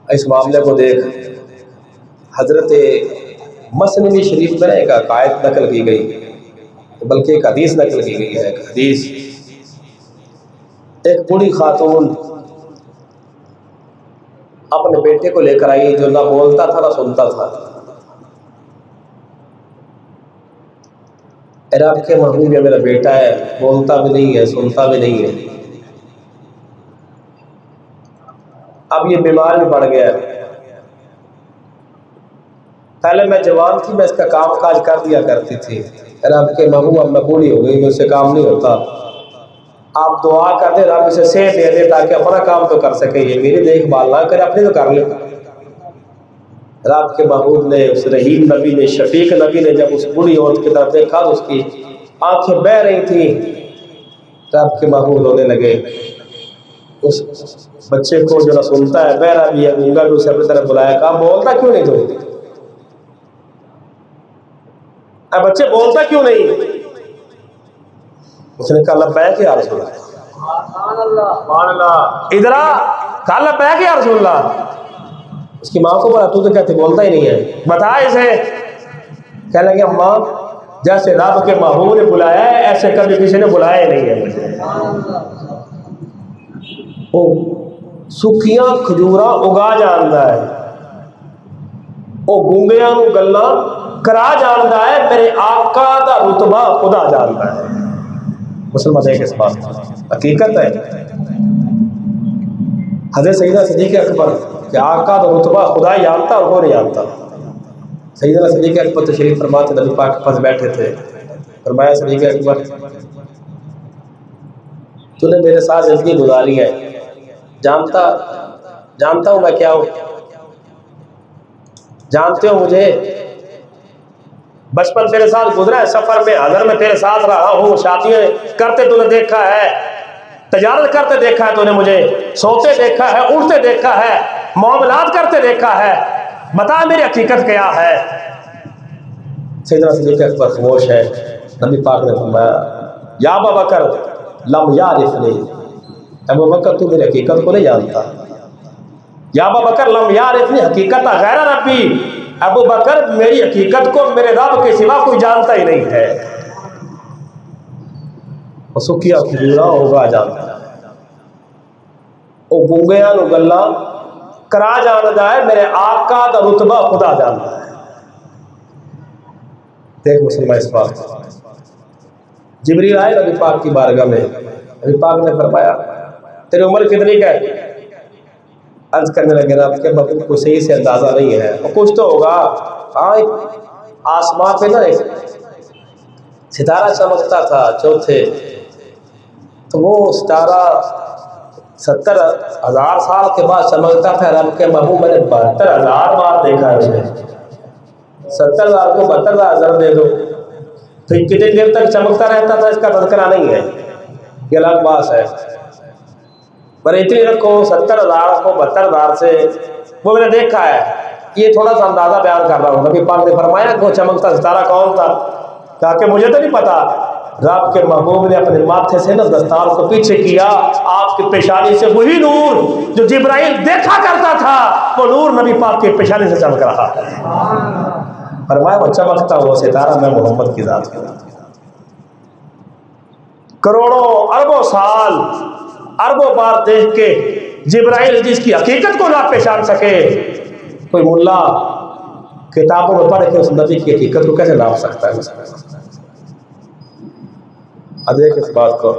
اس معاملے کو دیکھ حضرت مسنوی شریف میں ایک عقائد نقل کی گئی، بلکہ ایک حدیث نقل کی گئی ہے۔ ایک حدیث، ایک بوڑھی خاتون اپنے بیٹے کو لے کر آئی جو نہ بولتا تھا نہ سنتا تھا۔ اے رب کے محبوب، یہ میرا بیٹا ہے، بولتا بھی نہیں ہے، سنتا بھی نہیں ہے، اب یہ بیمار بھی پڑ گیا ہے۔ پہلے میں جوان تھی، میں اس کا کام کاج کر دیا کرتی تھی، رب کے محبوب اب میں بوڑھی ہو گئی، مجھ سے کام نہیں ہوتا، آپ دعا کر دیں رب اسے صحت دے دے تاکہ اپنا کام تو کر سکے، یہ میری دیکھ بھال نہ کرے، اپنی تو کر لے۔ رب کے محبوب نے، اس رحیم نبی نے، شفیق نبی نے جب اس بوڑھی عورت کی طرف دیکھا تو اس کی آنکھیں بہہ رہی تھیں، رب کے محبوب رونے لگے۔ اس بچے کو جو نہ سنتا ہے، بہرا بھی ہے، گونگا بھی، اسے اپنی طرف بلایا، کہا بولتا کیوں نہیں تو؟ اے بچے بولتا کیوں نہیں؟ اس نے کہا لبیک یا رسول اللہ، ادھر آ، کہا لبیک یا رسول اللہ۔ اس کی ماں کو بولا تو کہتے بولتا ہی نہیں ہے، بتا اسے۔ کہنے لگے اماں جیسے رب کے محبوب نے بلایا ہے ایسے کبھی کسی نے بلایا ہی نہیں ہے مجھے۔ وہ سکیاں کھجوراں اگا جاندا ہے، وہ گونگیاں نو گلاں کرا جاندا ہے، میرے آقا دا رتبہ خدا جاندا ہے۔ مسلمان ایک اس بات حقیقت ہے۔ حضرت سیدنا صدیق اکبر کہ آقا دا رتبہ خدا جانتا اور وہ نہیں جانتا۔ سیدنا صدیق اکبر تشریف فرما تھے، نبی پاک کے پاس بیٹھے تھے، فرمایا صدیق اکبر تو نے میرے ساتھ زندگی گزاری ہے، جانتا ہوں میں کیا ہوں، جانتے ہو مجھے، بچپن تیرے ساتھ گزرا ہے، سفر میں حضر میں تیرے ساتھ رہا ہوں، شادیاں کرتے تو نے دیکھا ہے، تجارت کرتے دیکھا ہے تو نے مجھے، سوتے دیکھا ہے، اٹھتے دیکھا ہے، معاملات کرتے دیکھا ہے، بتا میری حقیقت کیا ہے۔ سیدنا صدیق اکبر خاموش ہے۔ نبی پاک نے فرمایا یا ابا بکر لم یعرفنی، ابو بکر تو میری حقیقت کو نہیں جانتا، یا ابا بکر لم یعرفنی حقیقت غیر ربی، ابو بکر میری حقیقت کو میرے رب کے سوا کوئی جانتا ہی نہیں ہے۔ وہ سکیا کھجورا ہوگا جانتا ہے، وہ گونگیاں نو گلاں کرا جاندا ہے، میرے آقا دا رتبہ خدا جانتا ہے۔ دیکھ مسلمان اس بات، جبریل آئے نبی پاک کی بارگاہ میں، نبی پاک نے فرمایا تیری عمر کتنی کا ہے؟ عرض کرنے لگے رب کہ محبوب کو صحیح سے اندازہ نہیں ہے، اور کچھ تو ہوگا، ہاں آسمان پہ نا ایک ستارہ چمکتا تھا چوتھے، تو وہ ستارہ 70,000 سال کے بعد چمکتا تھا، رب کے محبوب میں نے 72,000 بار دیکھا ہے اسے، 70,000 کو 72,000 دے دو تو کتنی دیر تک چمکتا رہتا تھا اس کا تذکرہ نہیں ہے، یہ الگ بات ہے، پر اتنی رکھو 70,000 کو 72,000 سے وہ میں نے دیکھا ہے، یہ تھوڑا سا اندازہ بیان کر رہا ہوں۔ نبی پاک نے فرمایا کہ وہ چمکتا ستارہ کون تھا؟ کہا کہ مجھے تو نہیں پتا۔ رب کے محبوب نے اپنے ماتھے سے نا دستار کو پیچھے کیا، آپ کی پیشانی سے وہی نور جو جبرائیل دیکھا کرتا تھا وہ نور نبی پاک کی پیشانی سے چمک رہا ہے۔ فرمایا وہ چمکتا وہ ستارہ میں محمد کی ذات کی کروڑوں اربوں سال اربوں بار دیکھ کے جبرائیل جس کی حقیقت کو نہ پہچان سکے، کوئی ملا کتابوں میں پڑھ کے اس نبی کی حقیقت کو کیسے ناپ سکتا ہے؟ دیکھ اس بات کو،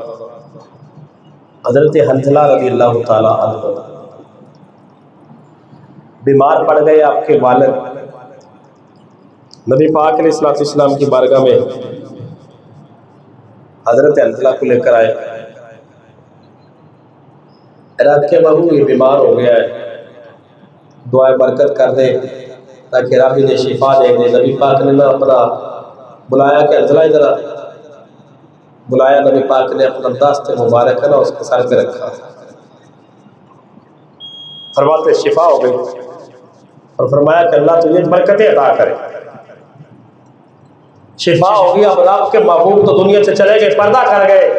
حضرت حنظلہ رضی اللہ تعالی عنہ بیمار پڑ گئے، آپ کے والد نبی پاک علیہ الصلوۃ والسلام کی بارگاہ میں حضرت حنظلہ کو لے کر آئے، رب کے محبوب یہ بیمار ہو گیا ہے، دعائے برکت کر دے تاکہ رب انہیں شفا دے دے۔ نبی پاک نے نہ اپنا بلایا کہ حنظلہ ادھر بلایا، نبی پاک نے اپنا دست مبارک ہے نا اس کے سر پہ رکھا، فرماتے شفا ہو گئی، اور فرمایا کہ اللہ تجھے برکتیں عطا کرے، شفا ہو گئی۔ اب رب کے محبوب تو دنیا سے چلے گئے، پردہ کر گئے،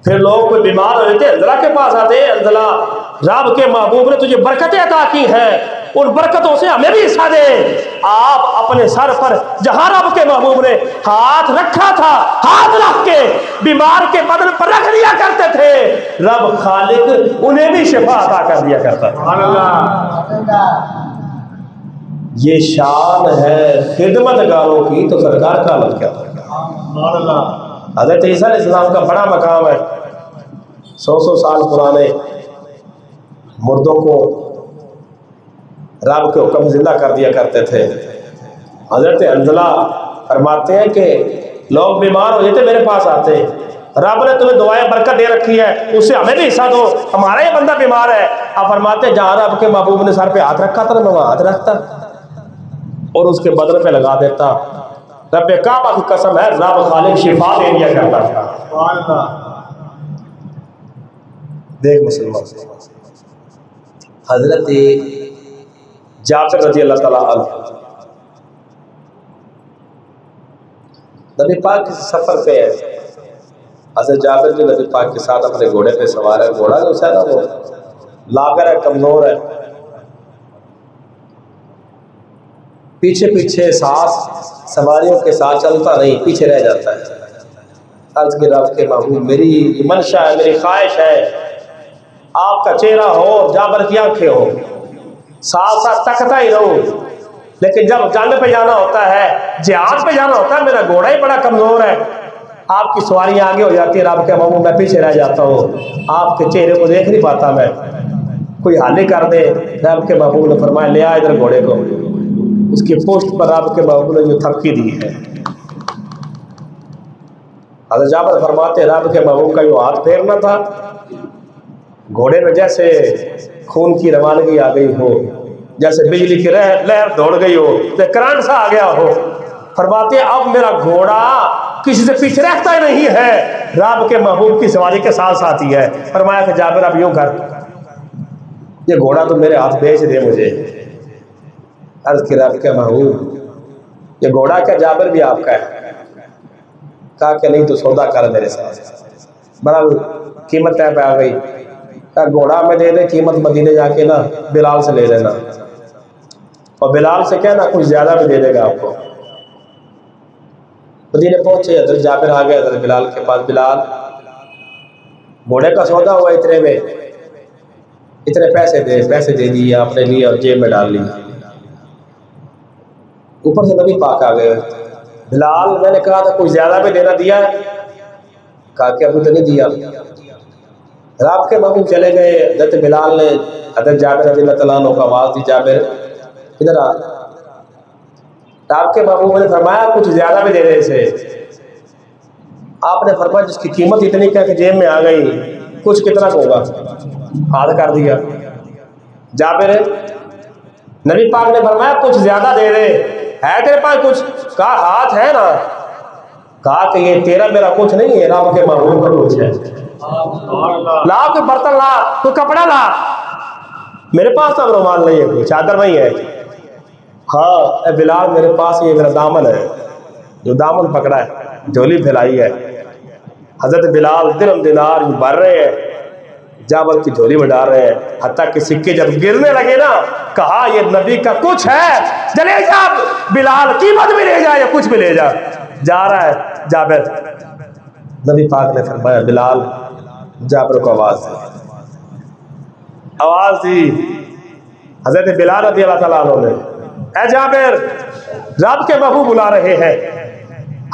پھر لوگ کوئی بیمار ہوئے تھے انزلہ کے پاس آتے، انزلہ رب کے محبوب نے تجھے برکتیں عطا کی ہیں، ان برکتوں سے ہمیں بھی حصہ دے۔ آپ اپنے سر پر جہاں رب کے محبوب نے ہاتھ رکھا تھا، ہاتھ رکھ کے بیمار کے بدن پر رکھ دیا کرتے تھے، رب خالق انہیں بھی شفا عطا کر دیا کرتا تھا۔ یہ شان ہے خدمت گاروں کی، تو سرکار کا عمل کیا تھا؟ حضرت عیسیٰ علیہ السلام کا بڑا مقام ہے، 100 سال پرانے مردوں کو رب کے حکم زندہ کر دیا کرتے تھے۔ حضرت حنظلہ فرماتے ہیں کہ لوگ بیمار ہو جاتے میرے پاس آتے، رب نے تمہیں دعائیں برکت دے رکھی ہے، اس سے ہمیں بھی حصہ دو، ہمارا یہ بندہ بیمار ہے۔ آپ فرماتے جہاں رب کے محبوب نے سر پہ ہاتھ رکھا تھا میں وہاں ہاتھ رکھتا اور اس کے بدن پہ لگا دیتا۔ رب کعبہ کی قسم ہے، رب خالق شفا دے دیا کرتا تھا۔ دیکھ مسلمان، حضرت جابر رضی اللہ تعالیٰ عنہ نبی پاک کے سفر پہ ہے، حضرت جابر جو نبی پاک کے ساتھ اپنے گھوڑے پہ سوار ہے، گھوڑا جو ہے نا وہ لاغر ہے، کمزور ہے، پیچھے پیچھے ساتھ سواریوں کے ساتھ چلتا نہیں، پیچھے رہ جاتا ہے۔ عرض کے رب کے محبوب میری منشا ہے، میری خواہش ہے آپ کا چہرہ ہو، جابر کی آنکھیں ہو، ساتھ ساتھ تکتا ہی رہوں، لیکن جب جنگ پہ جانا ہوتا ہے، جہاد پہ جانا ہوتا ہے، میرا گھوڑا ہی بڑا کمزور ہے، آپ کی سواری آگے ہو جاتی ہے، رب کے محبوب میں پیچھے رہ جاتا ہوں، آپ کے چہرے کو دیکھ نہیں پاتا میں، کوئی حل کر دے۔ رب کے محبوب نے فرمایا لے آ ادھر گھوڑے کو، اس کی پشت پر رب کے محبوب نے جو تھپکی دی ہے۔ حضرت جابر فرماتے رب کے محبوب کا جو ہاتھ پھیرنا تھا، گھوڑے میں جیسے خون کی روانگی آ گئی ہو، جیسے بجلی کی لہر دوڑ گئی ہو، جیسے کرنٹ سا آ گیا ہو۔ فرماتے اب میرا گھوڑا کسی سے پیچھے رہتا ہی نہیں ہے، رب کے محبوب کی سواری کے ساتھ ساتھ ہی ہے۔ فرمایا کہ جابر اب یوں کر، یہ گھوڑا تو میرے ہاتھ بیچ دے مجھے۔ عرض کی رب کے محبوب یہ گھوڑا کیا جابر بھی آپ کا ہے؟ کہا کہ نہیں تو سودا کر میرے ساتھ۔ بڑا قیمت طے پہ آ گئی، کہا گھوڑا میں دے دے، قیمت مدینے جا کے نا بلال سے لے لینا، اور بلال سے کہنا کچھ زیادہ بھی دے دے گا آپ کو۔ مدینے پہنچے، حضرت جابر آ گئے حضرت بلال کے پاس، بلال گھوڑے کا سودا ہوا اتنے میں، اتنے پیسے دے دیے آپ نے لیے اور جیب میں ڈال لیے۔ اوپر سے نبی پاک آ گئے، بلال میں نے کہا تھا کچھ زیادہ بھی دینا دیا ہے؟ کہا کہ ابھی تو نہیں دیا۔ رب کے محبوب چلے گئے، حضرت بلال نے حضرت جابر رضی اللہ تعالیٰ عنہ کو آواز دی، جابر ادھر آ۔ رب کے محبوب نے فرمایا کچھ زیادہ بھی دے دے اسے۔ آپ نے فرمایا جس کی قیمت اتنی کہ جیب میں آ گئی، کچھ کتنا ہوگا؟ ہاتھ کر دیا۔ جابر نبی پاک نے فرمایا کچھ زیادہ دے دے، ہے تیرے پاس کچھ؟ کہا ہاتھ ہے نا۔ کہا کہ یہ تیرا میرا کچھ نہیں ہے، رب کے محبوب کا کچھ ہے۔ لا کوئی برتن، لا کوئی کپڑا، لا۔ میرے پاس تو رومال نہیں ہے، کوئی چادر نہیں ہے۔ ہاں اے بلال میرے پاس یہ میرا دامن ہے، جو دامن پکڑا ہے، جھولی پھیلائی ہے۔ حضرت بلال درم دینار بھر رہے ہیں، جابر کی جھولی میں ڈال رہے ہیں، حتیٰ کہ سکے جب گرنے لگے نا، کہا یہ نبی کا کچھ ہے، چلے جا بلال، قیمت بھی لے جا یا کچھ بھی لے جا۔ جا رہا ہے جابر، نبی پاک نے فرمایا بلال جابر کو آواز دی۔ حضرت بلال رضی اللہ تعالیٰ عنہ نے، اے جابر رب کے محبوب بلا رہے ہیں۔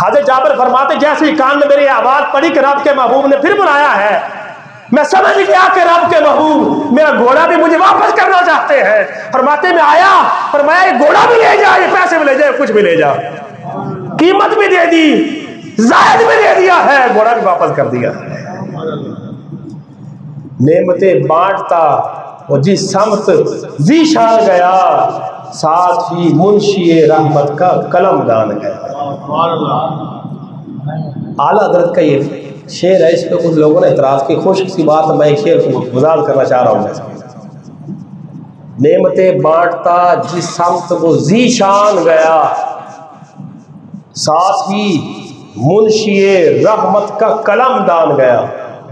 حضرت جابر فرماتے جیسے ہی کان میں میری آواز پڑی کہ رب کے محبوب نے پھر بلایا ہے، میں سمجھ گیا کہ رب کے محبوب میرا گھوڑا بھی مجھے واپس کرنا چاہتے ہیں۔ فرماتے میں آیا، فرمایا یہ گھوڑا بھی لے جا، یہ پیسے بھی لے جا، کچھ بھی لے جا، قیمت بھی دے دی، زائد بھی دے دیا ہے، گھوڑا بھی واپس کر دیا۔ نعمتیں بانٹتا وہ جس سمت ذی شان گیا، ساتھ ہی منشی رحمت کا قلم دان گیا۔ اعلیٰ حضرت کا یہ شعر ہے، اس پہ کچھ لوگوں نے اعتراض کی، خوش سی بات میں ایک شعر کو گزار کرنا چاہ رہا ہوں۔ نعمتیں بانٹتا جس سمت وہ ذی شان گیا، ساتھ ہی منشی رحمت کا قلم دان گیا۔